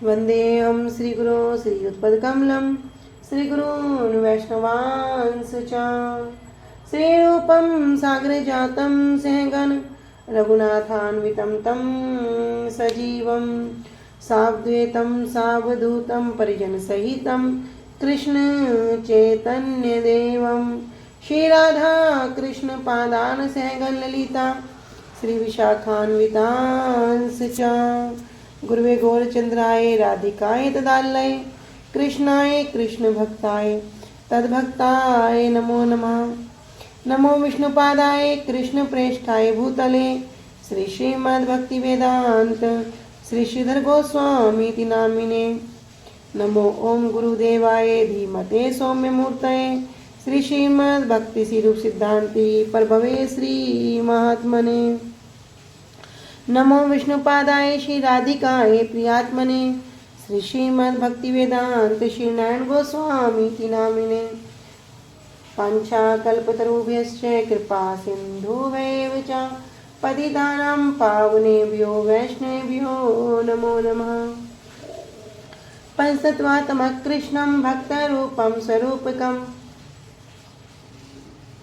वन्देऽहं श्रीगुरो श्रीयुत्पदकमलं श्रीगुरून् वैष्णवांश्च च। श्रीरूपं सागरजातं सहगण रघुनाथान्वितं तं सजीवं सावधूतं सावधूतं परिजनसहितं कृष्ण चैतन्यदेवं श्रीराधा कृष्ण पादान सहगण ललिता श्री विशाखान्वितांश्च च। गुरुवे गौरचंद्राय राधिकाय तदालय कृष्णाय कृष्ण भक्ताय तद्भक्ताय नमो नमः। नमो विष्णुपादाय कृष्ण प्रेष्ठाय भूतले श्री श्रीमद्भक्ति वेदांत श्री श्रीधर गोस्वामी नामिने। नमो ओम गुरुदेवाय धीमते सौम्य मूर्तये श्री श्रीमद्भक्ति सिरूप सिद्धांति प्रभवे श्री महात्मने। नमो विष्णुपादाय श्री राधिकाय प्रियात्मने श्री श्रीमद्भक्ति वेदांत श्री नारायण गोस्वामी नामिने। पंचाकल्पतरुभ्यश्च कृपा सिन्धुभ्यैव च पतितानां पावनेभ्यो वैष्णवेभ्यो नमो नमः। पंचतत्त्वात्मकं कृष्णं भक्तरूपं स्वरूपकं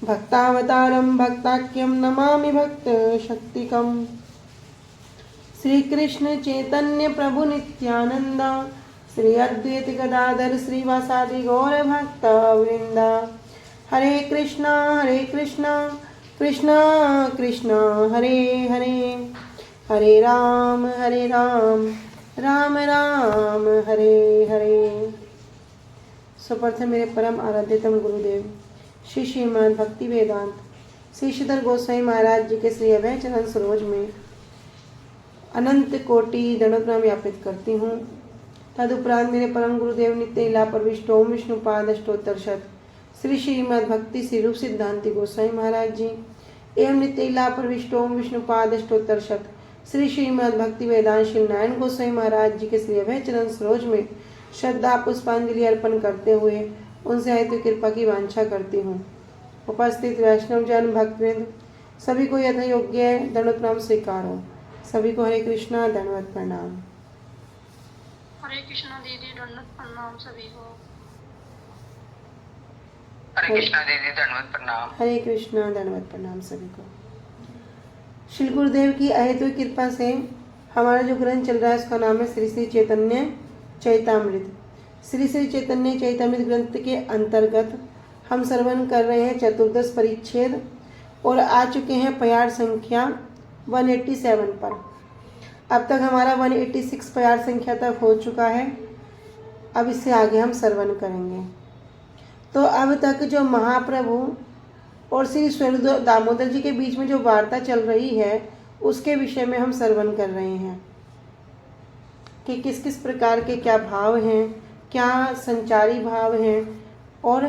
भक्तावतारं भक्ताख्यं नमामि भक्तशक्तिकम्। श्री कृष्ण चैतन्य प्रभु नित्यानंद श्री अद्वैत गदाधर श्रीवासादि गौर भक्त वृंदा। हरे कृष्णा कृष्णा कृष्णा हरे हरे हरे राम राम राम हरे हरे। सुप्रथम मेरे परम आराध्यतम गुरुदेव श्री श्रीमद् भक्ति वेदांत श्री श्रीधर गोस्वामी महाराज जी के श्री अभय चरण सरोज में अनंत कोटि दंडवत प्रणाम ज्ञापित करती हूँ। तदुपरांत मेरे परम गुरुदेव नित्य लीला प्रविष्ट ओम विष्णुपाद अष्टोत्तर शत श्री श्रीमद् भक्ति सिरूप सिद्धांति गोस्वामी महाराज जी एवं नित्य लीला प्रविष्ट ओम विष्णुपाद अष्टोत्तर शत श्री श्रीमद् भक्ति वेदांत श्री नारायण गोस्वामी महाराज जी के श्री अभय चरण सरोज में श्रद्धा पुष्पांजलि अर्पण करते हुए उनसे हेतु कृपा की वांछा करती हूँ। उपस्थित वैष्णव जन भक्तवृंद सभी को यथा योग्य दंडवत प्रणाम स्वीकार हो। सभी को हरे कृष्णा दंडवत प्रणाम। हरे कृष्णा दीदी दंडवत प्रणाम सभी को। हरे कृष्णा दीदी दंडवत प्रणाम। हरे कृष्णा दंडवत प्रणाम सभी को। श्री गुरुदेव की अहेतुक कृपा से हमारा जो ग्रंथ चल रहा है उसका नाम है श्री श्री चैतन्य चैतामृत। श्री श्री चैतन्य चैतामृत ग्रंथ के अंतर्गत हम श्रवण कर रहे हैं चतुर्दश परिच्छेद और आ चुके हैं प्यार संख्या 187 पर। अब तक हमारा 186 प्यार संख्या तक हो चुका है। अब इससे आगे हम श्रवण करेंगे। तो अब तक जो महाप्रभु और श्री स्वरूप दामोदर जी के बीच में जो वार्ता चल रही है उसके विषय में हम श्रवण कर रहे हैं कि किस किस प्रकार के क्या भाव हैं, क्या संचारी भाव हैं और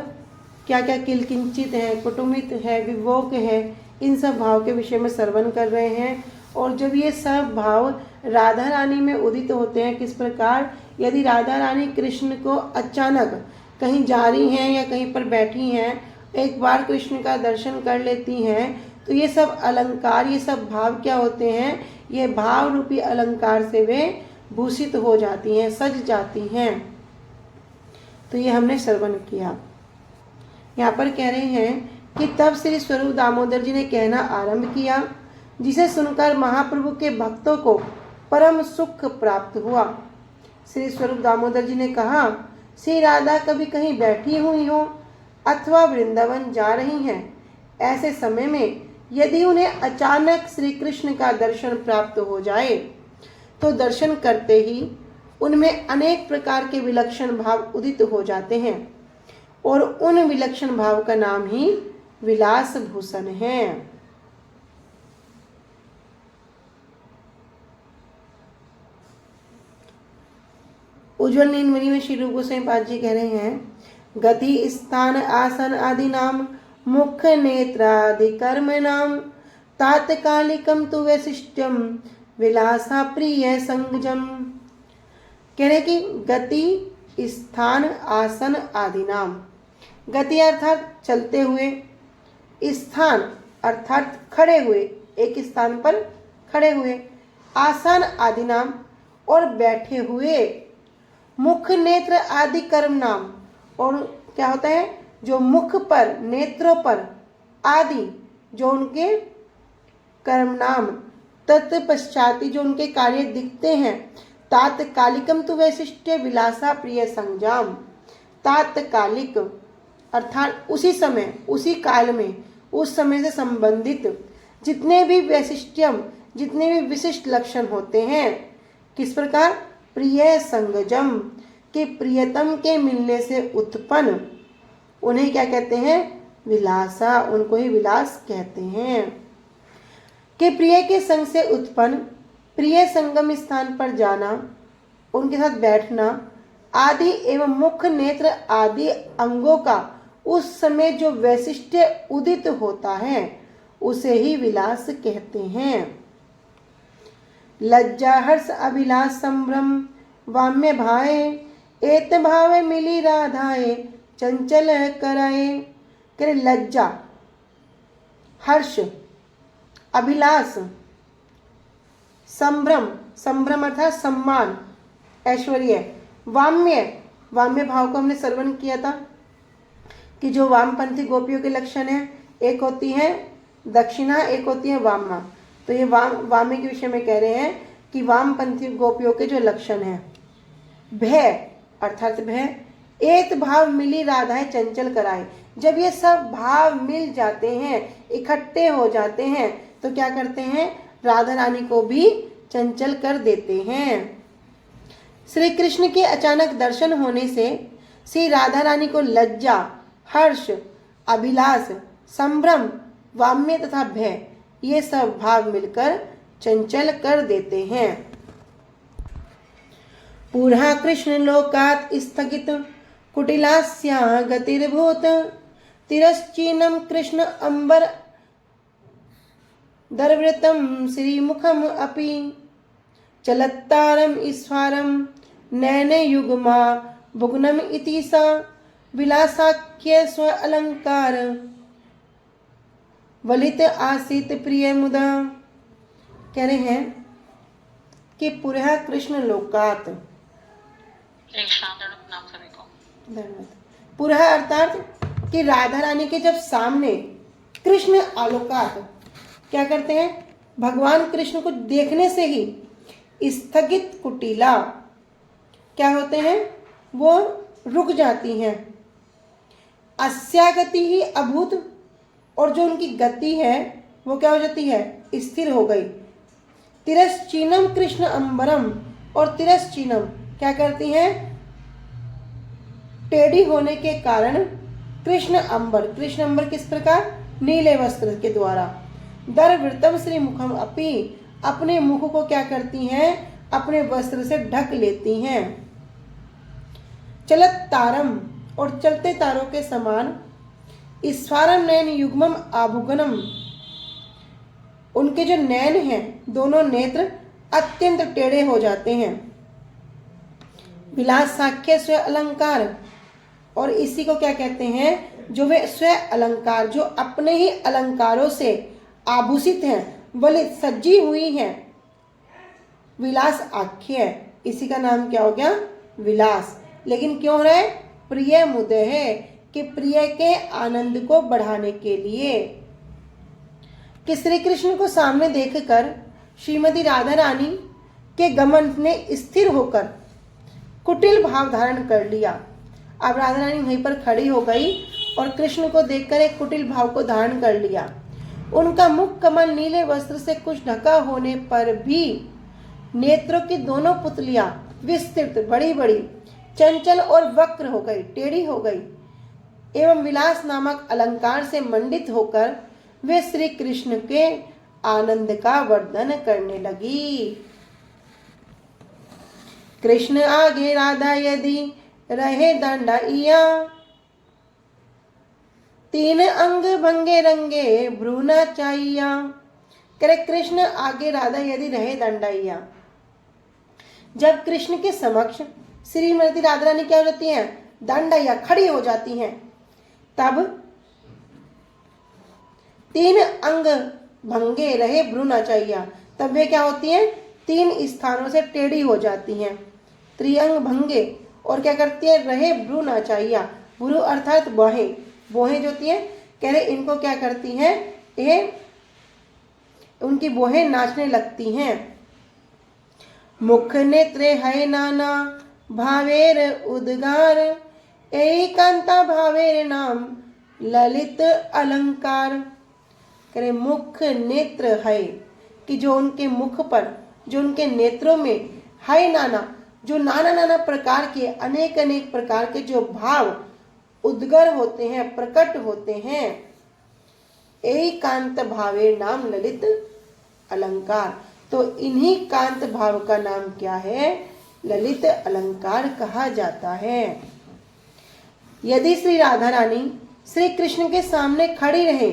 क्या क्या किलकिंचित है, कुटुंबित है, विभोग है, इन सब भाव के विषय में श्रवण कर रहे हैं। और जब ये सब भाव राधा रानी में उदित होते हैं, किस प्रकार यदि राधा रानी कृष्ण को अचानक कहीं जा रही हैं या कहीं पर बैठी हैं, एक बार कृष्ण का दर्शन कर लेती हैं, तो ये सब अलंकार, ये सब भाव क्या होते हैं, ये भाव रूपी अलंकार से वे भूषित हो जाती हैं, सज जाती हैं। तो ये हमने श्रवण किया। यहाँ पर कह रहे हैं कि तब श्री स्वरूप दामोदर जी ने कहना आरंभ किया, जिसे सुनकर महाप्रभु के भक्तों को परम सुख प्राप्त हुआ। श्री स्वरूप दामोदर जी ने कहा, श्री राधा कभी कहीं बैठी हुई हो अथवा वृंदावन जा रही हैं, ऐसे समय में यदि उन्हें अचानक श्री कृष्ण का दर्शन प्राप्त हो जाए तो दर्शन करते ही उनमें अनेक प्रकार के विलक्षण भाव उदित हो जाते हैं और उन विलक्षण भाव का नाम ही विलास भूषण है। उज्ज्वल नीलमणि में श्री रूप गोस्वामी पाद जी कह रहे हैं, गति स्थान आसन आदि नाम मुख्य नेत्रादि कर्म नाम तात्कालिकम तु वैशिष्ट्यम विलासा प्रिय संगजम। कह रहे कि गति स्थान आसन आदि नाम, गति अर्थात चलते हुए, स्थान अर्थात खड़े हुए, एक स्थान पर खड़े हुए, आसन आदि नाम और बैठे हुए मुख नेत्र आदि कर्म नाम, और क्या होता है, जो मुख पर, नेत्रों पर, आदि जो उनके कर्म नाम, तत्पश्चाति जो उनके कार्य दिखते हैं, तात्कालिकम तु वैशिष्ट्य विलासा प्रिय संजाम, तात्कालिक अर्थात उसी समय, उसी काल में, उस समय से संबंधित जितने भी वैशिष्ट्यम, जितने भी विशिष्ट लक्षण होते हैं, किस प्रकार, प्रिय संगजम, के प्रियतम के मिलने से उत्पन्न, उन्हें क्या कहते हैं, विलासा, उनको ही विलास कहते हैं। कि प्रिय के संग से उत्पन्न, प्रिय संगम स्थान पर जाना, उनके साथ बैठना आदि एवं मुख नेत्र आदि अंगों का उस समय जो वैशिष्ट्य उदित होता है उसे ही विलास कहते हैं। लज्जा हर्ष अभिलाष संभ्रम वाम्य भाए, एत भावे मिली राधाए चंचल कराए। करे लज्जा, हर्ष, अभिलाष, संभ्रम, संभ्रम अर्थात सम्मान, ऐश्वर्य, वाम्य, वाम्य भाव को हमने श्रवण किया था कि जो वामपंथी गोपियों के लक्षण है, एक होती है दक्षिणा, एक होती है वामा। तो ये वाम्य के विषय में कह रहे हैं कि वामपंथी गोपियों के जो लक्षण है। भय अर्थात भय, एक भाव मिली राधाएं चंचल कराए, जब ये सब भाव मिल जाते हैं, इकट्ठे हो जाते हैं, तो क्या करते हैं, राधा रानी को भी चंचल कर देते हैं। श्री कृष्ण के अचानक दर्शन होने से श्री राधा रानी को लज्जा, हर्ष, अभिलाष, संभ्रम, वाम्य तथा भय, ये सब भाव मिलकर चंचल कर देते हैं। पूरा कृष्ण लोकात् स्थगित कुटिलास्या गतिर्भूत, तिरश्चीनम कृष्ण अंबर दर्वृतम श्रीमुखम अपि, चलत्तारम ईश्वरम नैन युग्मा भुग्नम इति सा, विलासाख्य स्व अलंकार वलित आसित प्रिय मुदा। कह रहे हैं कि पुरः कृष्ण लोकात, नाम सभी को पुरः अर्थात कि राधा रानी के जब सामने कृष्ण आलोकात, क्या करते हैं, भगवान कृष्ण को देखने से ही स्थगित कुटिला, क्या होते हैं, वो रुक जाती हैं। अस्यागति ही अभूत, और जो उनकी गति है वो क्या हो जाती है, स्थिर हो गई। तिरश्चीनम कृष्ण अंबरम, और तिरश्चीनम क्या करती हैं, टेढ़ी होने के कारण कृष्ण अंबर, कृष्ण अंबर किस प्रकार, नीले वस्त्र के द्वारा, दरवृतम श्री मुखम अपि, अपने मुख को क्या करती हैं, अपने वस्त्र से ढक लेती हैं। चलत तारम, और चलते तारों के समान, ईश्वरम नयन युग्मम आभुगनम, उनके जो नयन हैं, दोनों नेत्र अत्यंत टेढ़े हो जाते हैं। विलास साख्य स्व अलंकार, और इसी को क्या कहते हैं, जो वे स्व अलंकार, जो अपने ही अलंकारों से आभूषित हैं, वलित सजी हुई हैं, विलास आख्य, इसी का नाम क्या हो गया, विलास। लेकिन क्यों हो रहा है, प्रिय मुदे है, कि प्रिय के आनंद को बढ़ाने के लिए। कि श्री कृष्ण को सामने देखकर श्रीमती राधा रानी के गमन ने स्थिर होकर कुटिल भाव धारण कर लिया। अब राधा रानी वहीं पर खड़ी हो गई और कृष्ण को देखकर एक कुटिल भाव को धारण कर लिया। उनका मुख कमल नीले वस्त्र से कुछ ढका होने पर भी नेत्रों की दोनों पुतलियां विस्तृत, बड़ी बड़ी, चंचल और वक्र हो गई, टेढ़ी हो गई, एवं विलास नामक अलंकार से मंडित होकर वे श्री कृष्ण के आनंद का वर्णन करने लगी। कृष्ण आगे राधा यदि रहे दंडाइया, तीन अंग भंगे रंगे भ्रूना चाहिया। करे कृष्ण आगे राधा यदि रहे दंडाइया, जब कृष्ण के समक्ष श्रीमती राधा रानी क्या हो जाती हैं, दंडाइया, खड़ी हो जाती हैं, तब तीन अंग भंगे रहे भ्रूना चाहिया, तब वे क्या होती हैं, तीन स्थानों से टेढ़ी हो जाती हैं। त्रिअंग भंगे, और क्या करती है, रहे भ्रू नाचाइया, भ्रू अर्थात बाहें, बोहें जो होती है, कह रहे इनको क्या करती हैं, ये उनकी बोहें नाचने लगती हैं। मुख नेत्रे है नाना भावेर उद्गार, एकांता भावेर नाम ललित अलंकार। करे मुख नेत्र है कि जो उनके मुख पर, जो उनके नेत्रों में है नाना, जो नाना नाना प्रकार के, अनेक अनेक प्रकार के जो भाव उद्गर होते हैं, प्रकट होते हैं, एकांत भावे नाम ललित अलंकार। तो इन्हीं कांत भाव का नाम क्या है, ललित अलंकार कहा जाता है। यदि श्री राधा रानी श्री कृष्ण के सामने खड़ी रहे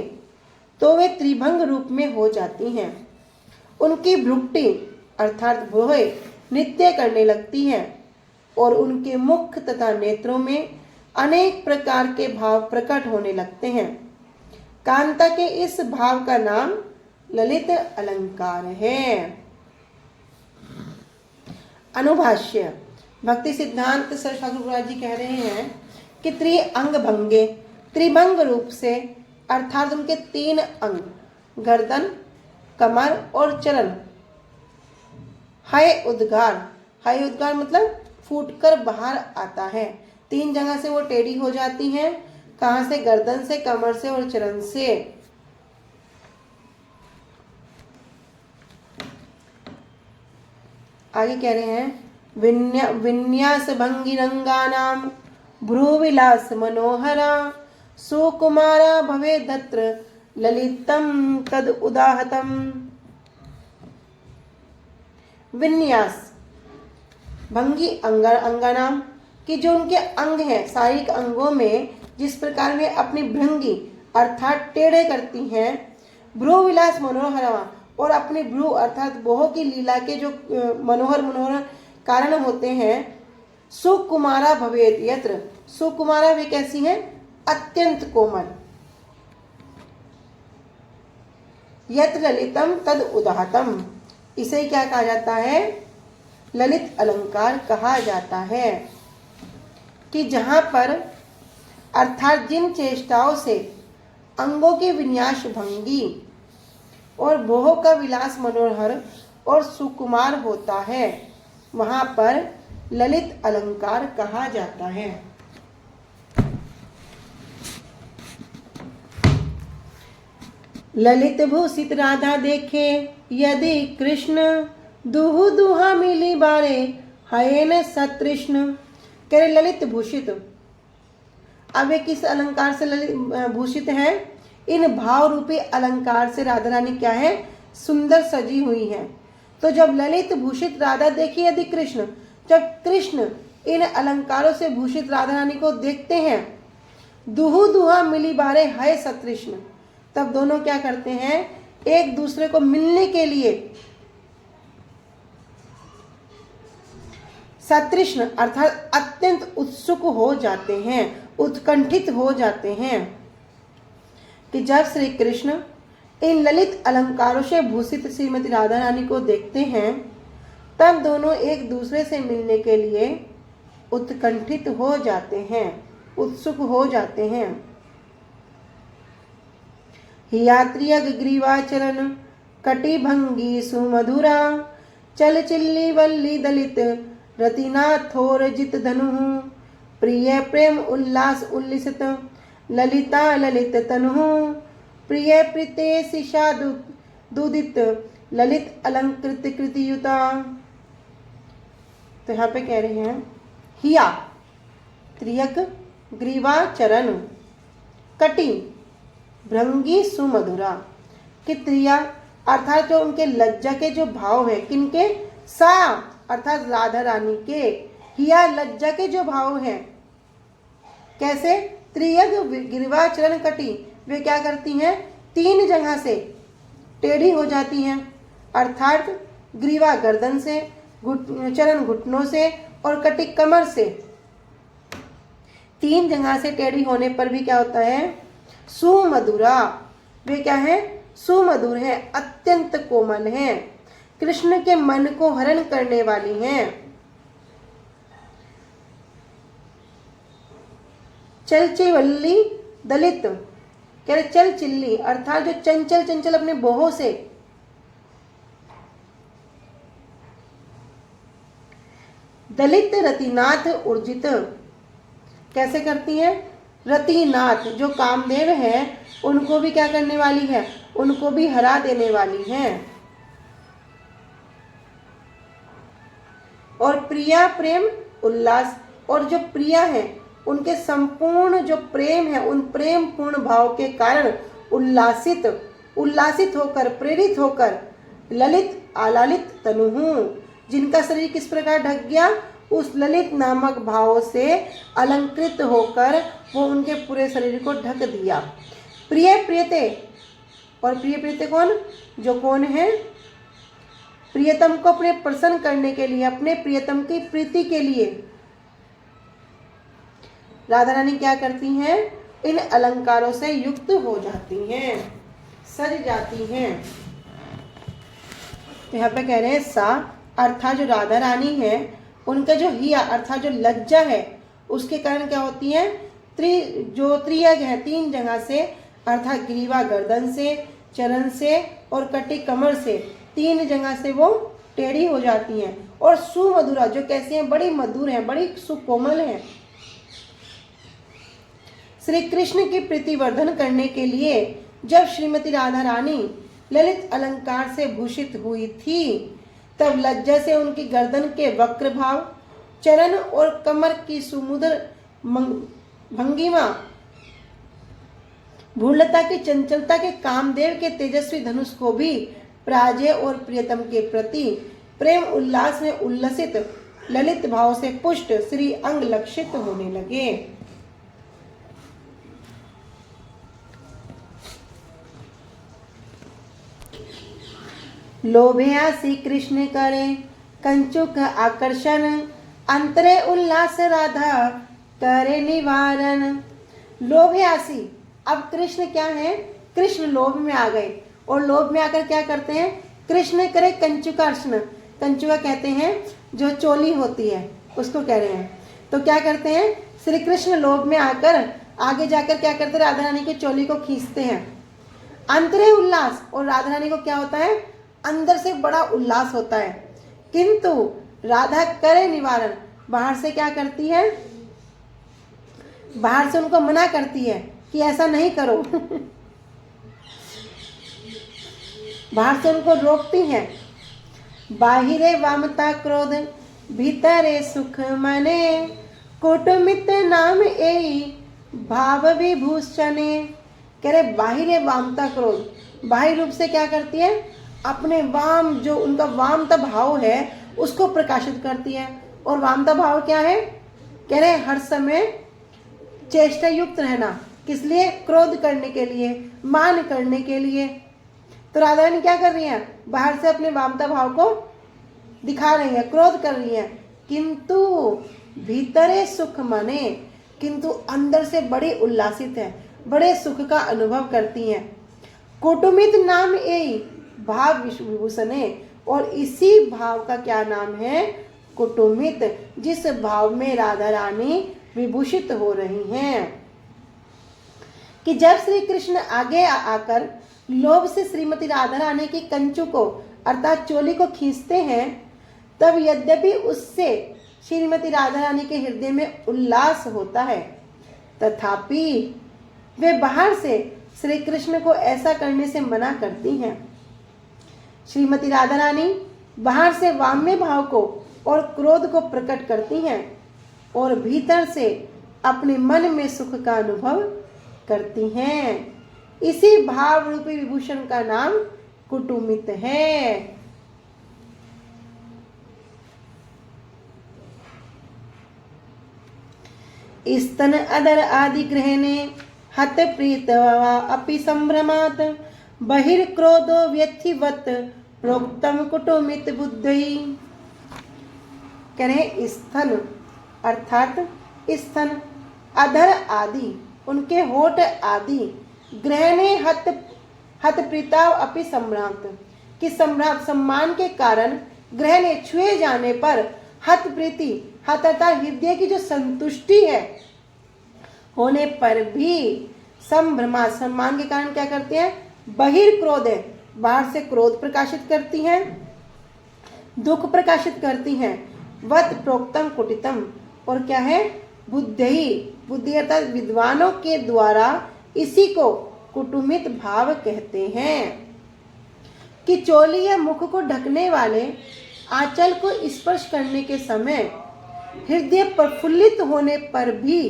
तो वे त्रिभंग रूप में हो जाती हैं। उनकी भ्रुकुटी अर्थात भुहें नृत्य करने लगती हैं और उनके मुख तथा नेत्रों में अनेक प्रकार के भाव प्रकट होने लगते हैं। कांता के इस भाव का नाम ललित अलंकार है। अनुभाष्य। भक्ति सिद्धांत सर ठाकुर जी कह रहे हैं कि त्रिअंग भंगे, त्रिभंग रूप से अर्थात उनके 3 अंग, गर्दन, कमर और चरण, है उद्गार, है उद्गार मतलब फूटकर बाहर आता है। 3 जगह से वो टेढ़ी हो जाती हैं। कहाँ से, गर्दन से, कमर से और चरण से। आगे कह रहे हैं विन्यास भंगी रंगानाम भ्रूविलास मनोहरा, सुकुमारा भवे दत्र ललितम तद उदाहतम। विन्यास भंगी अंगानाम कि जो उनके अंग हैं, शारीरिक अंगों में जिस प्रकार में अपनी भृंगी अर्थात टेढ़े करती हैं, भ्रू विलास मनोहरा और अपनी भ्रू अर्थात बोह की लीला के जो मनोहर मनोहर कारण होते हैं। सुकुमारा भवेत यत्र, सुकुमारा वे कैसी हैं, अत्यंत कोमल। यत ललितम तद उदाहतम, इसे क्या कहा जाता है, ललित अलंकार कहा जाता है। कि जहां पर अर्थात जिन चेष्टाओं से अंगों के विन्यास भंगी और बोह का विलास मनोहर और सुकुमार होता है, वहां पर ललित अलंकार कहा जाता है। ललित भूषित राधा देखे यदि कृष्ण, दुहु दुहा मिली बारे हयन सतृष्ण। कह रहे ललित भूषित, अब वे किस अलंकार से ललित भूषित है, इन भाव रूपी अलंकार से राधा रानी क्या है, सुंदर सजी हुई है। तो जब ललित भूषित राधा देखी यदि कृष्ण, जब कृष्ण इन अलंकारों से भूषित राधा रानी को देखते हैं, दुहु दुहा मिली बारे है सतृष्ण, तब दोनों क्या करते हैं, एक दूसरे को मिलने के लिए सतृष्ण अर्थात अत्यंत उत्सुक हो जाते हैं, उत्कंठित हो जाते हैं। कि जब श्री कृष्ण इन ललित अलंकारों से भूषित श्रीमती राधा रानी को देखते हैं, तब दोनों एक दूसरे से मिलने के लिए उत्कंठित हो जाते हैं, उत्सुक हो जाते हैं। यात्रियग ग्रीवाचरण कटिभंगी सुमधुरा, चल चिल्ली वल्ली दलित रतिनाथोर जित धनु, प्रिय प्रेम उल्लास उल्लिसित ललिता ललित तनु, प्रिय प्रीते शिशा दुदित ललित अलंकृत कृतियुता। तो यहाँ पे कह रहे हैं हिया त्रियक ग्रीवाचरण कटी भृंगी सुमधुरा, कि त्रिया अर्थात जो उनके लज्जा के जो भाव है, किनके, सा अर्थात राधा रानी के, हिया लज्जा के जो भाव हैं, कैसे, त्रियग गिरिवाचरण कटी, वे क्या करती हैं, 3 जगह से टेढ़ी हो जाती हैं, अर्थात ग्रीवा गर्दन से, चरण घुटनों से और कटी कमर से। 3 जगह से टेढ़ी होने पर भी क्या होता है, सुमधुरा, वे क्या है, सुमधुर है, अत्यंत कोमल हैं, कृष्ण के मन को हरण करने वाली हैं। चलचिवल्ली दलित, कह रहे चल चिल्ली अर्थात जो चंचल चंचल अपने बोहों से, दलित रतिनाथ उर्जित, कैसे करती है? रतिनाथ जो कामदेव है उनको भी क्या करने वाली है? उनको भी हरा देने वाली है। और प्रिया प्रेम उल्लास, और जो प्रिया है उनके संपूर्ण जो प्रेम है उन प्रेम पूर्ण भाव के कारण उल्लासित होकर प्रेरित होकर ललित आलालित तनुहु, जिनका शरीर किस प्रकार ढक गया? उस ललित नामक भाव से अलंकृत होकर वो उनके पूरे शरीर को ढक दिया। प्रिय प्रियते, और प्रिय प्रियते कौन? जो कौन है? प्रियतम को अपने प्रसन्न करने के लिए, अपने प्रियतम की प्रीति के लिए राधा रानी क्या करती हैं? इन अलंकारों से युक्त हो जाती हैं, सज जाती हैं। तो यहाँ पे कह रहे हैं सा अर्थात जो राधा रानी है उनका जो हिया अर्थात जो लज्जा है उसके कारण क्या होती है? जो त्रियग है 3 जगह से अर्थात ग्रीवा गर्दन से, चरण से और कटी कमर से 3 जगह से वो टेढ़ी हो जाती हैं। और सुमधुरा जो कैसी हैं? बड़ी मधुर हैं, बड़ी सुकोमल हैं। श्री कृष्ण की प्रीतिवर्धन करने के लिए जब श्रीमती राधा रानी ललित अलंकार से भूषित हुई थी तब लज्जा से उनकी गर्दन के वक्र भाव, चरण और कमर की सुमुद्र भंगिमा, भूलता की चंचलता के कामदेव के तेजस्वी धनुष को भी प्राजय और प्रियतम के प्रति प्रेम उल्लास में उल्लसित ललित भाव से पुष्ट श्री अंग लक्षित होने लगे। लोभया श्री कृष्ण करे कंचुक आकर्षण, अंतरे उल्लास राधा करे निवारण। लोभयासी, अब कृष्ण क्या है? कृष्ण लोभ में आ गए और लोभ में आकर क्या करते हैं? कृष्ण करे कंचुकार्षण, कंचुका कहते हैं जो चोली होती है उसको कह रहे हैं। तो क्या करते हैं? श्री कृष्ण लोभ में आकर आगे जाकर क्या करते हैं? राधा रानी की चोली को खींचते हैं। अंतरे उल्लास, और राधा रानी को क्या होता है? अंदर से बड़ा उल्लास होता है। किंतु राधा करे निवारण, बाहर से क्या करती है? बाहर से उनको मना करती है कि ऐसा नहीं करो बाहर से उनको रोकती है। बाहिरे वामता क्रोध भीतरे सुख मने, कुटुमित नाम एई भाव विभूषणे। कह रहे बाहिरे वामता क्रोध, बाह्य रूप से क्या करती है? अपने वाम जो उनका वामता भाव है उसको प्रकाशित करती है। और वामता भाव क्या है? कह रहे हर समय चेष्टा युक्त रहना, किस लिए? क्रोध करने के लिए, मान करने के लिए। तो राधा रानी क्या कर रही है? बाहर से अपने वामता भाव को दिखा रही है, क्रोध कर रही है। किंतु भीतरे सुख मने, किंतु अंदर से बड़ी उल्लासित है, बड़े सुख का अनुभव करती हैं। कुटुमित नाम ए भाव विभूषणे, और इसी भाव का क्या नाम है? कुटुमित, जिस भाव में राधा रानी विभूषित हो रही हैं। कि जब श्री कृष्ण आगे आकर लोभ से श्रीमती राधा रानी की कंचू को अर्थात चोली को खींचते हैं तब यद्यपि उससे श्रीमती राधा रानी के हृदय में उल्लास होता है, तथापि वे बाहर से श्री कृष्ण को ऐसा करने से मना करती हैं। श्रीमती राधा रानी बाहर से वाम्य भाव को और क्रोध को प्रकट करती हैं और भीतर से अपने मन में सुख का अनुभव करती हैं। इसी भाव रूपी विभूषण का नाम कुटुमित है। स्तन अदर आदि ग्रहणे हत प्रीतवा अपि संभ्रमात्, बहिर्क्रोधो व्यथिवत् प्रोक्तम कुटुमित बुद्धि। कह रहे स्तन अर्थात स्तन, अधर आदि उनके होठ आदि, ग्रहणे हत प्रीताव अपि सम्राट, कि सम्राट सम्मान के कारण ग्रहणे छुए जाने पर हत प्रीति, हत अर्थात हृदय की जो संतुष्टि है होने पर भी संभ्रमा, सम्मान के कारण क्या करती हैं? बहिर्क्रोध है, बाहर से क्रोध प्रकाशित करती हैं, दुख प्रकाशित करती हैं। वत प्रोक्तम कुटितम, और क्या है? बुद्धि, बुद्धि अर्थात विद्वानों के द्वारा इसी को कुटुमित भाव कहते हैं। कि चोली या मुख को ढकने वाले आंचल को स्पर्श करने के समय हृदय प्रफुल्लित होने पर भी,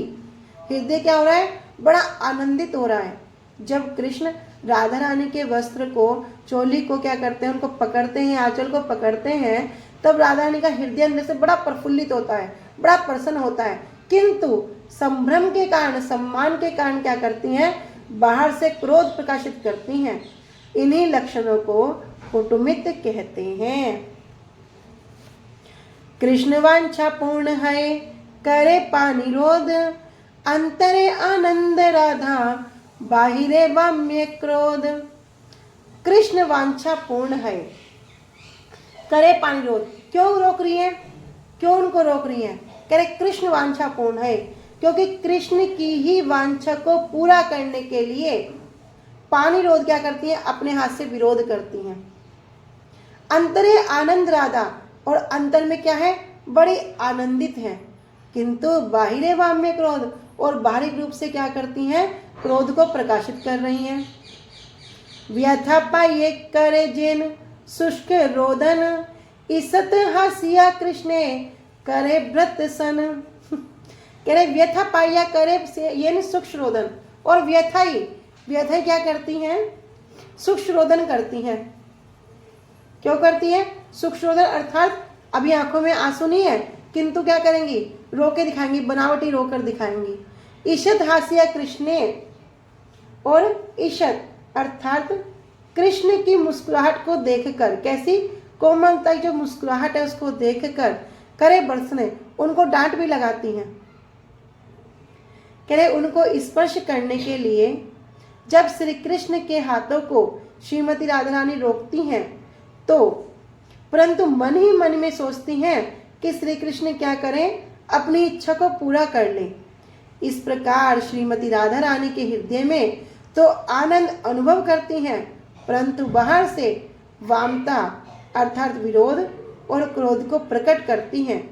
हृदय क्या हो रहा है? बड़ा आनंदित हो रहा है। जब कृष्ण राधा रानी के वस्त्र को, चोली को क्या करते हैं? उनको पकड़ते हैं, आंचल को पकड़ते हैं, तब राधा रानी का हृदय अंदर से बड़ा प्रफुल्लित होता है, बड़ा प्रसन्न होता है। किंतु संभ्रम के कारण, सम्मान के कारण क्या करती हैं? बाहर से क्रोध प्रकाशित करती हैं। इन्हीं लक्षणों को कुटुमित कहते हैं। कृष्ण वांछा पूर्ण है, करे पानिरोध, अंतरे आनंद राधा, बाहिरे वाम्य क्रोध। कृष्ण वांछा पूर्ण है, करे पानिरोध। क्यों रोक रही है? क्यों उनको रोक रही है? कह रहे कृष्ण वांछा पूर्ण है, क्योंकि कृष्ण की ही वांछा को पूरा करने के लिए पानिरोध क्या करती है? अपने हाथ से विरोध करती हैं। अंतरे आनंद राधा, और अंतर में क्या है? बड़ी आनंदित हैं। किंतु बाहिरे वाम्य क्रोध, और बाहरी रूप से क्या करती हैं? क्रोध को प्रकाशित कर रही हैं। व्यथा पाइये करे जिन शुष्क रोदन, ईसत हासिया कृष्णे करे व्रत सन। कह रहे व्यथा पाइया करे ये सूक्ष्म रोदन, और व्यथाई क्या करती हैं? सूक्ष्म रोदन करती हैं। क्यों करती है? सूक्ष्म रोदन अर्थात अभी आंखों में आंसू नहीं है, किंतु क्या करेंगी? रो के दिखाएंगी, बनावटी रोकर दिखाएंगी। ईशत हास्या कृष्णे, और ईशत अर्थात कृष्ण की मुस्कुराहट को देखकर, कैसी कोमलता की जो मुस्कुराहट है उसको देखकर करे बरसने, उनको डांट भी लगाती हैं। कह रहे उनको स्पर्श करने के लिए जब श्री कृष्ण के हाथों को श्रीमती राधा रानी रोकती हैं, तो परंतु मन ही मन में सोचती हैं कि श्री कृष्ण क्या करें? अपनी इच्छा को पूरा कर लें। इस प्रकार श्रीमती राधा रानी के हृदय में तो आनंद अनुभव करती हैं, परंतु बाहर से वामता अर्थात विरोध और क्रोध को प्रकट करती हैं।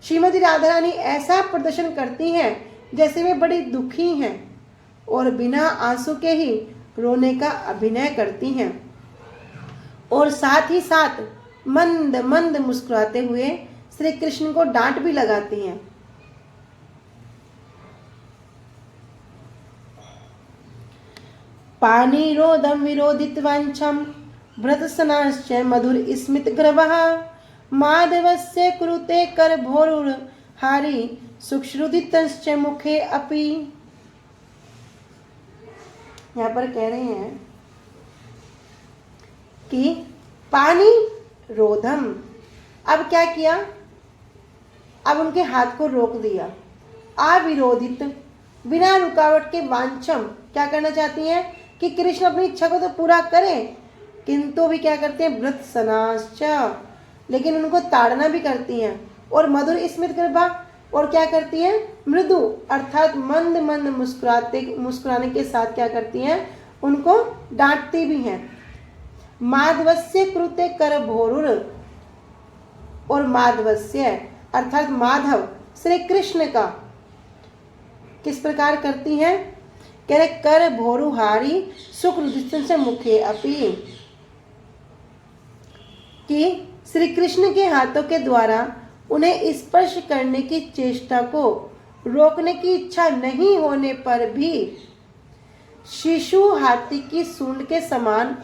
श्रीमती राधा रानी ऐसा प्रदर्शन करती हैं जैसे वे बड़ी दुखी हैं, और बिना आंसू के ही रोने का अभिनय करती हैं, और साथ ही साथ मंद मंद मुस्कुराते हुए श्री कृष्ण को डांट भी लगाती हैं। पानिरोधम विरोधित वांछम भ्रतसनाश्च मधुर स्मित ग्रवः, माधवस्य कुरुते कर भोरुर हारी सुक्षुदितश्च मुखे अपि। यहाँ पर कह रहे हैं कि पानी रोधम, अब क्या किया? अब उनके हाथ को रोक दिया। अविरोधित, बिना रुकावट के वांछम, क्या करना चाहती हैं? कि कृष्ण अपनी इच्छा को तो पूरा करें, किंतु भी क्या करते हैं? व्रत सनाश्च, लेकिन उनको ताड़ना भी करती हैं। और मधुर स्मित गर्भा, और क्या करती हैं? मृदु अर्थात मंद मंद मुस्कुराने के साथ क्या करती हैं? उनको डांटती भी हैं। माधवस्य कृते कर भोरुर, और माधवस्य अर्थात माधव श्री कृष्ण का किस प्रकार करती हैं? कह रहे कर भोरुहारी सुकृदित से मुखे अपि, कि श्री कृष्ण के हाथों के द्वारा उन्हें स्पर्श करने की चेष्टा को रोकने की इच्छा नहीं होने पर भी शिशु हाथी की सूंड के समान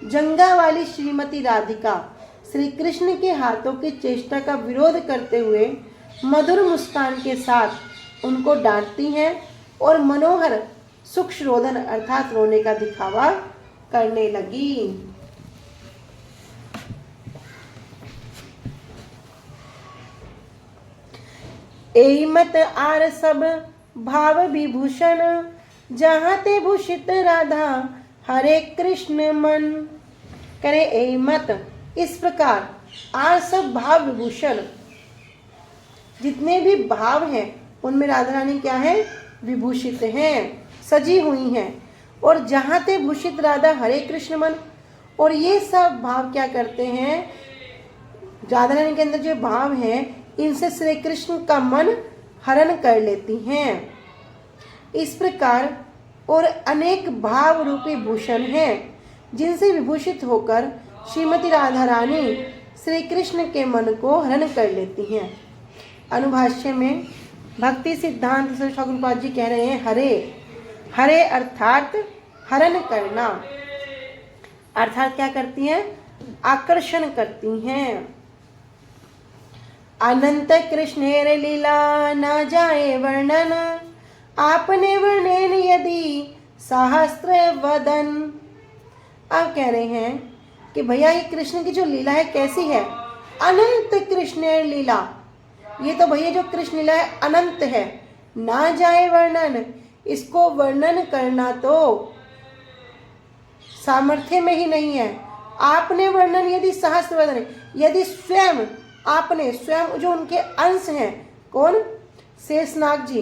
जंगा वाली श्रीमती राधिका श्री कृष्ण के हाथों की चेष्टा का विरोध करते हुए मधुर मुस्कान के साथ उनको डांटती हैं और मनोहर सुक्षरोधन अर्थात रोने का दिखावा करने लगी। एई मत आर सब भाव विभूषण, जहाँ ते भूषित राधा हरे कृष्ण मन। करे एई मत, इस प्रकार आर सब भाव विभूषण, जितने भी भाव हैं उनमें राधा रानी क्या है? विभूषित हैं, सजी हुई हैं। और जहाँ ते भूषित राधा हरे कृष्ण मन, और ये सब भाव क्या करते हैं, राधा रानी के अंदर जो भाव है इनसे श्री कृष्ण का मन हरण कर लेती हैं। इस प्रकार और अनेक भाव रूपी भूषण हैं जिनसे विभूषित होकर श्रीमती राधा रानी श्री कृष्ण के मन को हरण कर लेती हैं। अनुभाष्य में भक्ति सिद्धांत से ठाकुर पाद जी कह रहे हैं, हरे हरे अर्थात हरण करना, अर्थात क्या करती हैं, आकर्षण करती हैं। अनंत कृष्णेर लीला न जाए वर्णन, आपने वर्णन यदि सहस्त्र वदन। अब कह रहे हैं कि भैया ये कृष्ण की जो लीला है कैसी है, अनंत कृष्णेर लीला, ये तो भैया जो कृष्ण लीला है अनंत है, ना जाए वर्णन, इसको वर्णन करना तो सामर्थ्य में ही नहीं है। आपने वर्णन यदि सहस्त्र वदन, यदि स्वयं आपने, स्वयं जो उनके अंश हैं, कौन, शेषनाग जी,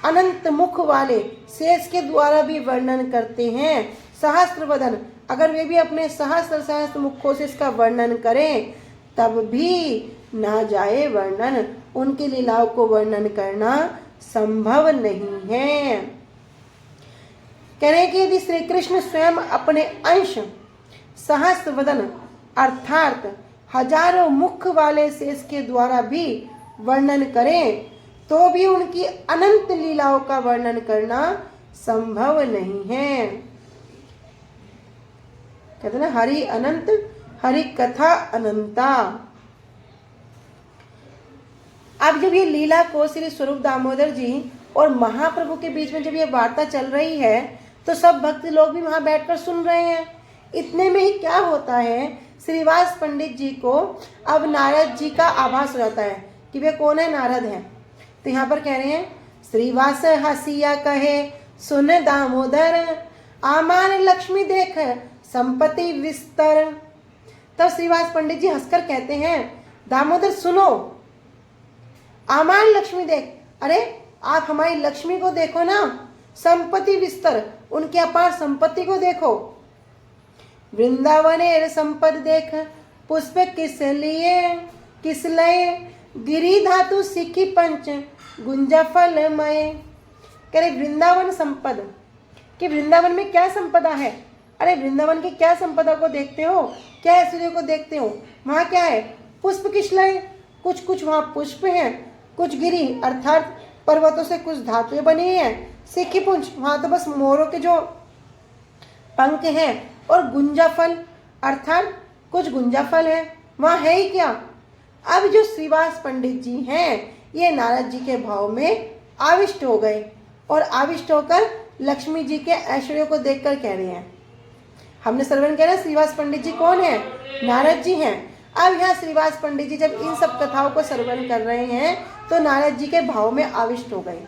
अनंत मुख वाले शेष के द्वारा भी वर्णन करते हैं सहस्त्र वदन, अगर वे भी अपने सहस्त्र सहस्त्र मुखों से इसका वर्णन करें तब भी ना जाए वर्णन, उनकी लीलाओं को वर्णन करना संभव नहीं है। कह रहे हैं कि यदि श्री कृष्ण स्वयं अपने अंश सहस्त्र वदन अर्थात हजारों मुख वाले शेष के द्वारा भी वर्णन करें तो भी उनकी अनंत लीलाओं का वर्णन करना संभव नहीं है। कहते ना, हरि अनंत हरि कथा अनंता। अब जब ये लीला को श्री स्वरूप दामोदर जी और महाप्रभु के बीच में जब ये वार्ता चल रही है तो सब भक्त लोग भी वहां बैठकर सुन रहे हैं। इतने में ही क्या होता है, श्रीवास पंडित जी को अब नारद जी का आभास हो जाता है कि वे कौन है, नारद हैं। तो यहाँ पर कह रहे हैं, श्रीवास हसिया कहे सुन दामोदर, आमान लक्ष्मी देख संपत्ति विस्तर। तब श्रीवास पंडित जी हंसकर कहते हैं, दामोदर सुनो, आमान लक्ष्मी देख, अरे आप हमारी लक्ष्मी को देखो ना, संपत्ति विस्तर, उनके अपार संपत्ति को देखो। वृंदावनेर संपद देख, पुष्प किस लिए किस लय, गिरी धातु सिखी पंच गुंजा फलमय। कह रहे वृंदावन संपद, कि वृंदावन में क्या संपदा है, अरे वृंदावन की क्या संपदा को देखते हो, क्या ऐश्वर्य को देखते हो, वहाँ क्या है, पुष्प किस लय, कुछ कुछ वहाँ पुष्प हैं, कुछ गिरी अर्थात पर्वतों से कुछ धातुएं बनी हैं, सिखी पुंज, वहाँ तो बस मोरों के जो पंख हैं, और गुंजा फल अर्थात कुछ गुंजा फल है, वहाँ है ही क्या। अब जो श्रीवास पंडित जी हैं ये नारद जी के भाव में आविष्ट हो गए और आविष्ट होकर लक्ष्मी जी के ऐश्वर्य को देखकर कह रहे हैं, हमने श्रवण किया ना श्रीवास पंडित जी कौन है, नारद जी हैं। अब यहाँ श्रीवास पंडित जी जब इन सब कथाओं को श्रवण कर रहे हैं तो नारद जी के भाव में आविष्ट हो गए।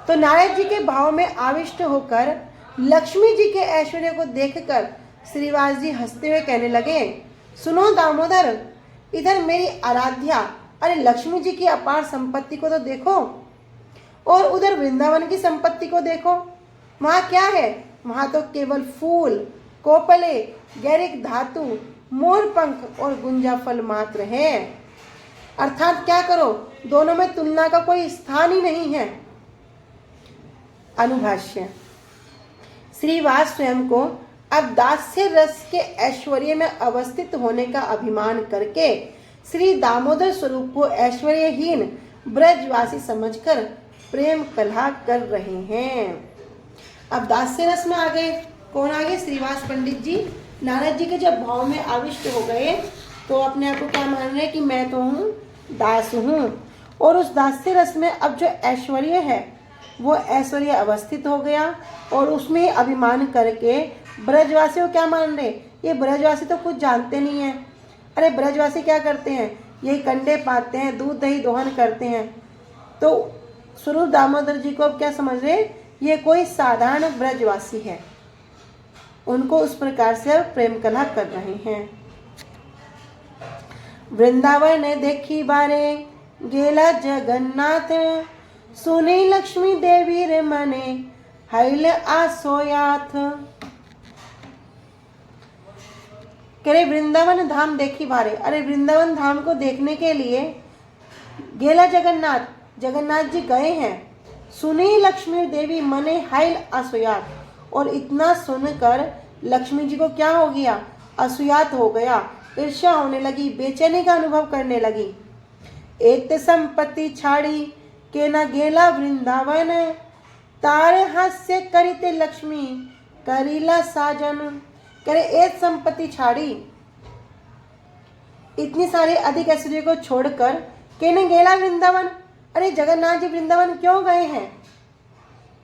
तो नारद जी के भाव में आविष्ट होकर लक्ष्मी जी के ऐश्वर्य को देखकर श्रीवास जी हंसते हुए कहने लगे, सुनो दामोदर, इधर मेरी आराध्या अरे लक्ष्मी जी की अपार संपत्ति को तो देखो, और उधर वृंदावन की संपत्ति को देखो, वहाँ क्या है, वहाँ तो केवल फूल, कोपले, गैरिक धातु, मोर पंख और गुंजा फल मात्र है। अर्थात क्या करो, दोनों में तुलना का कोई स्थान ही नहीं है। अनुभाष्य, श्रीवास स्वयं को अब दास्य रस के ऐश्वर्य में अवस्थित होने का अभिमान करके श्री दामोदर स्वरूप को ऐश्वर्यहीन ब्रजवासी समझकर प्रेम कलह कर रहे हैं। अब दास्य रस में आ गए, कौन आ गए, श्रीवास पंडित जी। नारद जी के जब भाव में आविष्ट हो गए तो अपने आप को क्या मान रहे कि मैं तो हूँ, दास हूँ, और उस दास्य रस में अब जो ऐश्वर्य है वो ऐश्वर्य अवस्थित हो गया और उसमें अभिमान करके ब्रजवासी को क्या मान रहे, ये ब्रजवासी तो कुछ जानते नहीं हैं। अरे ब्रजवासी क्या करते हैं, यही कंडे पाते हैं, दूध दही दोहन करते हैं। तो स्वरूप दामोदर जी को अब क्या समझ रहे, ये कोई साधारण ब्रजवासी है, उनको उस प्रकार से अब प्रेम कलह कर रहे हैं। वृंदावन देखी बारे गेला जगन्नाथ, सुनी लक्ष्मी देवी रे मने हैल आसोयाथ। कह रहे वृंदावन धाम देखी बारे। अरे वृंदावन धाम को देखने के लिए गेला जगन्नाथ जी गए हैं। सुनी लक्ष्मी देवी मने हैल आसोयात। और इतना सुनकर लक्ष्मी जी को क्या हो गया? असूयात हो गया, ईर्ष्या होने लगी, बेचैनी का अनुभव करने लगी। एक संपत्ति छाड़ी के न गेला वृंदावन, तार हास्य करिते लक्ष्मी करीला साजन। करे एक संपत्ति छाड़ी, इतनी सारी अधिक ऐश्वर्य को छोड़कर के न गेला वृंदावन। अरे जगन्नाथ जी वृंदावन क्यों गए हैं?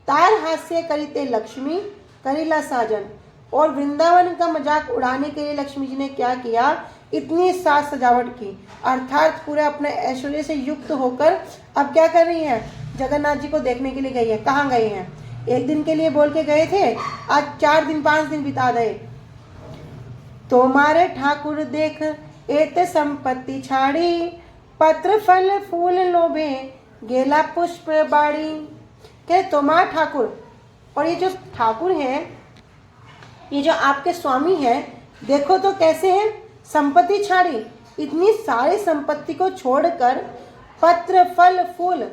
तार हास्य करिते लक्ष्मी करीला साजन। और वृंदावन का मजाक उड़ाने के लिए लक्ष्मी जी ने क्या किया? इतनी साज सजावट की, अर्थात पूरे अपने ऐश्वर्य से युक्त होकर अब क्या कर रही है? जगन्नाथ जी को देखने के लिए गई है। कहाँ गए हैं? एक दिन के लिए बोल के गए थे, आज 4 दिन 5 दिन बिता गए। तुम्हारे ठाकुर देख एत संपत्ति छाड़ी, पत्र फल फूल लोभे गेला पुष्प बाड़ी। कहे तुम्हारा ठाकुर, और ये जो ठाकुर हैं, ये जो आपके स्वामी हैं, देखो तो कैसे हैं? संपत्ति छाड़ी, इतनी सारी संपत्ति को छोड़कर पत्र फल फूल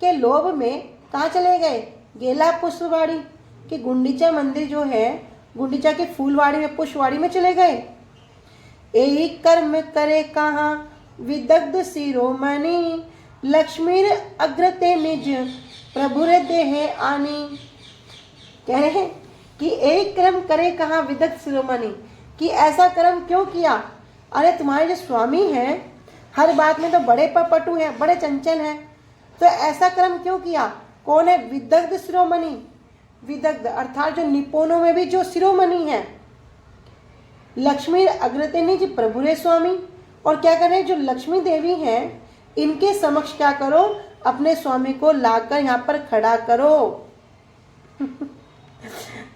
के लोभ में कहाँ चले गए? गेला पुष्पवाड़ी कि गुंडीचा मंदिर जो है, गुंडीचा के फूलवाड़ी में, पुष्पवाड़ी में चले गए। एक कर्म करे कहाँ विदग्ध शिरोमणि, लक्ष्मीर अग्रते निज प्रभुरे देहे आनी। कह रहे हैं कि एक कर्म करे कहाँ विदग्ध शिरोमणि, कि ऐसा कर्म क्यों किया? अरे तुम्हारे जो स्वामी हैं हर बात में तो बड़े पटु हैं, बड़े चंचल हैं, तो ऐसा कर्म क्यों किया? कौन है? विदग्ध शिरोमणि। विदग्ध अर्थात जो निपुणों में भी जो शिरोमणि है। लक्ष्मी अग्रते निज प्रभुरे स्वामी। और क्या कर रहे हैं? जो लक्ष्मी देवी हैं, इनके समक्ष क्या करो? अपने स्वामी को लाकर यहाँ पर खड़ा करो।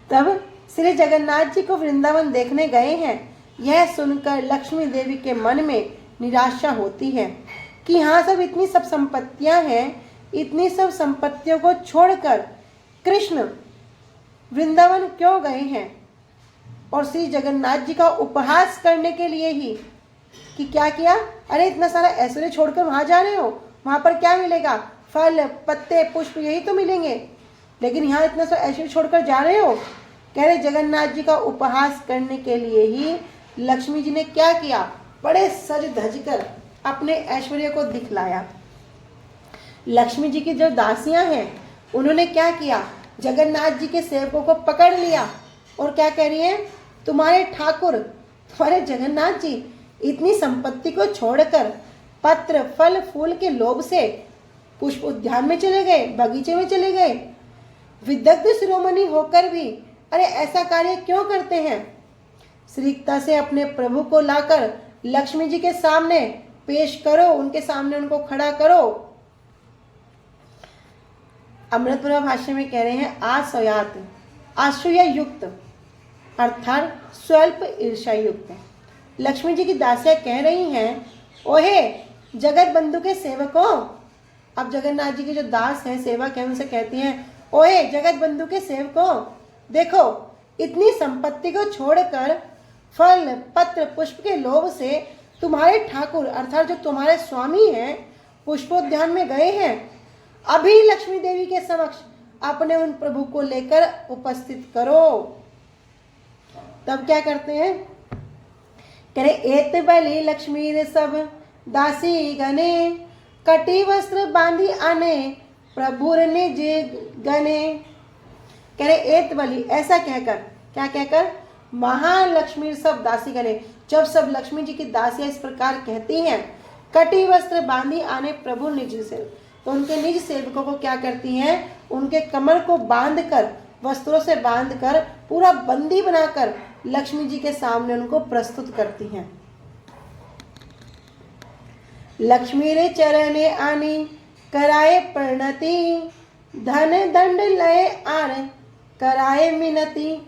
तब श्री जगन्नाथ जी को वृंदावन देखने गए हैं। यह सुनकर लक्ष्मी देवी के मन में निराशा होती है कि यहाँ सब इतनी सब संपत्तियां हैं, इतनी सब संपत्तियों को छोड़कर कृष्ण वृंदावन क्यों गए हैं? और श्री जगन्नाथ जी का उपहास करने के लिए ही कि क्या किया? अरे इतना सारा ऐश्वर्य छोड़कर वहां जा रहे हो, वहां पर क्या मिलेगा? फल पत्ते पुष्प यही तो मिलेंगे, लेकिन यहाँ इतना सा ऐश्वर्य छोड़कर जा रहे हो। कह रहे जगन्नाथ जी का उपहास करने के लिए ही लक्ष्मी जी ने क्या किया? बड़े सज धज कर अपने ऐश्वर्य को दिखलाया। लक्ष्मी जी की जो दासियां हैं उन्होंने क्या किया? जगन्नाथ जी के सेवकों को पकड़ लिया और क्या कह रही है? तुम्हारे ठाकुर, तुम्हारे जगन्नाथ जी इतनी संपत्ति को छोड़कर पत्र फल फूल के लोभ से पुष्प उद्यान में चले गए, बगीचे में चले गए। विदग्ध शिरोमणि होकर भी अरे ऐसा कार्य क्यों करते हैं? श्रीकता से अपने प्रभु को लाकर लक्ष्मी जी के सामने पेश करो, उनके सामने उनको खड़ा करो। अमृतपुरा भाष्य में कह रहे हैं आसयात, आसूया युक्त अर्थात स्वल्प ईर्ष्या युक्त। लक्ष्मी जी की दासियां कह रही हैं, ओहे जगत बंधु के सेवकों। अब जगन्नाथ जी के जो दास हैं, सेवक हैं, उनसे कहती हैं, ओहे जगत बंधु के सेवकों, देखो इतनी संपत्ति को छोड़कर फल पत्र पुष्प के लोभ से तुम्हारे ठाकुर अर्थात जो तुम्हारे स्वामी हैं पुष्पोद्यान में गए हैं। अभी लक्ष्मी देवी के समक्ष अपने उन प्रभु को लेकर उपस्थित करो। तब क्या करते हैं? करे एत बलि लक्ष्मी रे सब दासी गने, कटी वस्त्र बांधी आने प्रभुर निज गने। करे एत बलि, ऐसा कहकर, क्या कहकर? महालक्ष्मी सब दासी गने। जब सब लक्ष्मी जी की दासियां इस प्रकार कहती हैं, कटी वस्त्र बांधी आने प्रभु निज से, तो उनके निज सेवकों को क्या करती हैं? उनके कमर को बांधकर, वस्त्रों से बांधकर, पूरा बंदी बनाकर लक्ष्मी जी के सामने उनको प्रस्तुत करती हैं। लक्ष्मी रे चरणे आनी कराए प्रणति, धन दंड लय आर कराए मिनति।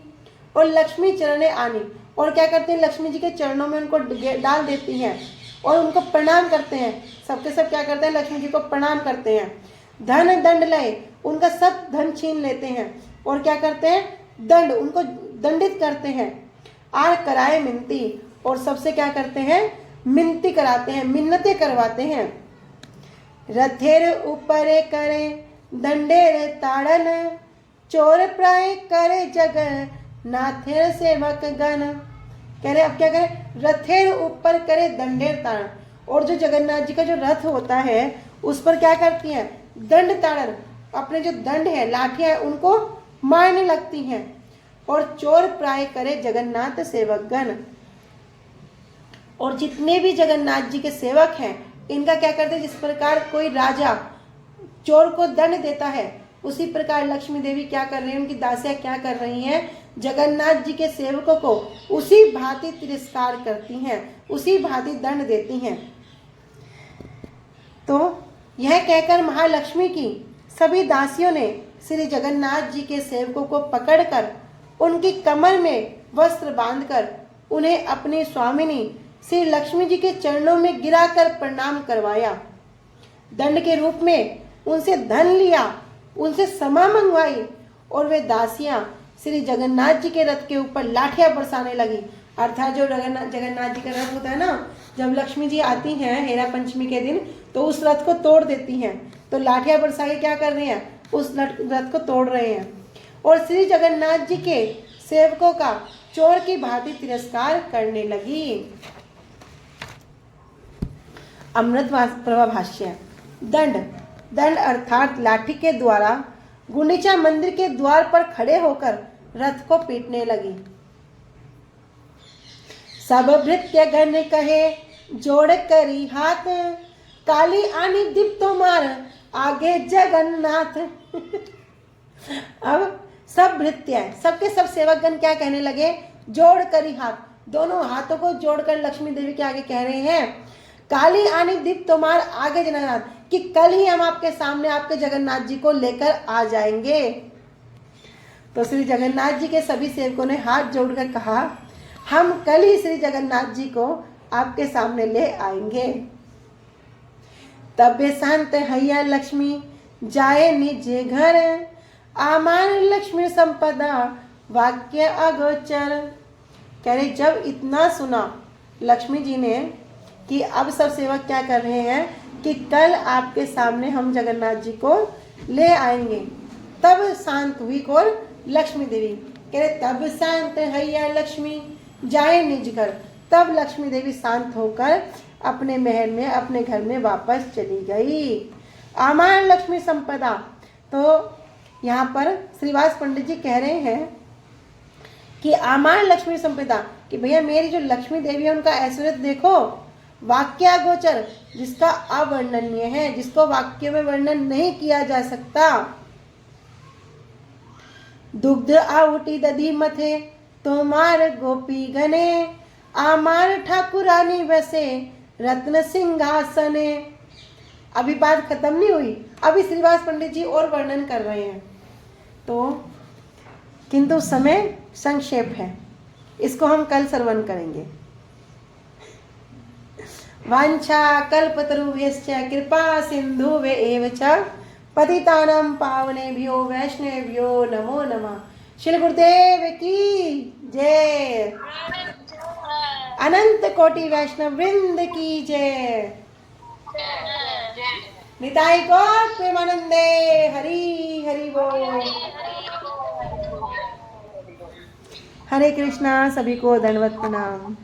और लक्ष्मी चरणे आनी, और क्या करती हैं? लक्ष्मी जी के चरणों में उनको डाल देती हैं और उनको प्रणाम करते हैं। सबके सब क्या करते हैं? लक्ष्मी जी को प्रणाम करते हैं। धन दंड लय, उनका सब धन छीन लेते हैं और क्या करते हैं, दंड, उनको दंडित करते हैं। आर कराए मिनती, और सबसे क्या करते हैं, मिनती कराते हैं, मिन्नतें करवाते हैं। रथेर ऊपरे करे दंडेर ताड़न, चोर प्राय करे जगन नाथेर सेवक गण। कह रहे अब क्या करें, रथेर ऊपर करे दंडेर ताड़न, और जो जगन्नाथ जी का जो रथ होता है उस पर क्या करती हैं, दंड ताड़न, अपने जो दंड है, लाठियां है, उनको मारने लगती हैं। और चोर प्राय करे जगन्नाथ सेवक गण, और जितने भी जगन्नाथ जी के सेवक हैं इनका क्या करते हैं, जिस प्रकार कोई राजा चोर को दंड देता है उसी प्रकार लक्ष्मी देवी क्या कर रही है, उनकी दासियां क्या कर रही हैं, जगन्नाथ जी के सेवकों को उसी भांति तिरस्कार करती हैं, उसी भांति दंड देती हैं। तो यह कहकर महालक्ष्मी की सभी दासियों ने श्री जगन्नाथ जी के सेवकों को पकड़कर उनकी कमर में वस्त्र बांधकर उन्हें अपनी स्वामिनी श्री लक्ष्मी जी के चरणों में गिराकर प्रणाम करवाया। दंड के रूप में उनसे धन लिया, उनसे क्षमा मंगवाई, और वे दासियां श्री जगन्नाथ जी के रथ के ऊपर लाठियां बरसाने लगी। अर्थात जो जगन्नाथ जी का रथ होता है ना, जब लक्ष्मी जी आती हैं हेरा पंचमी के दिन तो उस रथ को तोड़ देती हैं, तो लाठियां बरसा के क्या कर रहे हैं, उस रथ को तोड़ रहे हैं। और श्री जगन्नाथ जी के सेवकों का चोर की भांति तिरस्कार करने लगी। अमृत प्रभा भाष्य। दंड, दंड अर्थात लाठी के द्वारा गुंडीचा मंदिर के द्वार पर खड़े होकर रथ को पीटने लगी। सब भृत्य गण कहे जोड़ करी हाथ, काली आनी दीप्तो मार आगे जगन्नाथ। अब सब भृत्य, सबके सब सेवकगण क्या कहने लगे, जोड़ करी हाथ, दोनों हाथों को जोड़कर लक्ष्मी देवी के आगे कह रहे हैं, काली आनी दीप तुम्हार आगे जगन्नाथ, कि कल ही हम आपके सामने आपके जगन्नाथ जी को लेकर आ जाएंगे। तो श्री जगन्नाथ जी के सभी सेवकों ने हाथ जोड़कर कहा, हम कल ही श्री जगन्नाथ जी को आपके सामने ले आएंगे। तब वे शांत हैया लक्ष्मी जाए निज घर, आमान लक्ष्मी संपदा वाक्य अगोचर। कह रहे जब इतना सुना लक्ष्मी जी ने कि अब सब सेवक क्या कर रहे हैं कि कल आपके सामने हम जगन्नाथ जी को ले आएंगे, तब शांत हुई कौन, लक्ष्मी देवी। कह रहे तब शांत हैया लक्ष्मी जाए निज घर, तब लक्ष्मी देवी शांत होकर अपने महल में, अपने घर में वापस चली गई। आमान लक्ष्मी संपदा, तो यहाँ पर श्रीवास पंडित जी कह रहे हैं कि आमान लक्ष्मी संपदा, कि भैया मेरी जो लक्ष्मी देवी है उनका ऐश्वर्य देखो, वाक्य गोचर, जिसका अवर्णनीय है, जिसको वाक्य में वर्णन नहीं किया जा सकता। दुग्ध आहुति दधी मथे तोमार गोपी गने, आमार ठाकुरानी वसे रत्न सिंहासने। अभी बात खत्म नहीं हुई, अभी श्रीवास पंडित जी और वर्णन कर रहे हैं, तो किंतु समय संक्षेप है, इसको हम कल श्रवण करेंगे। वांछा कल्पतरुभ्यश्च कृपा सिंधुवे एव च पतितानां पावनेभ्यो वैष्णवेभ्यो नमो नमः। श्री गुरुदेव की जय, अनंत कोटि वैष्णव वृंद की जय। निताई गौर प्रेमानंदे, हरि हरि बोल। हरे कृष्णा, सभी को दंडवत प्रणाम।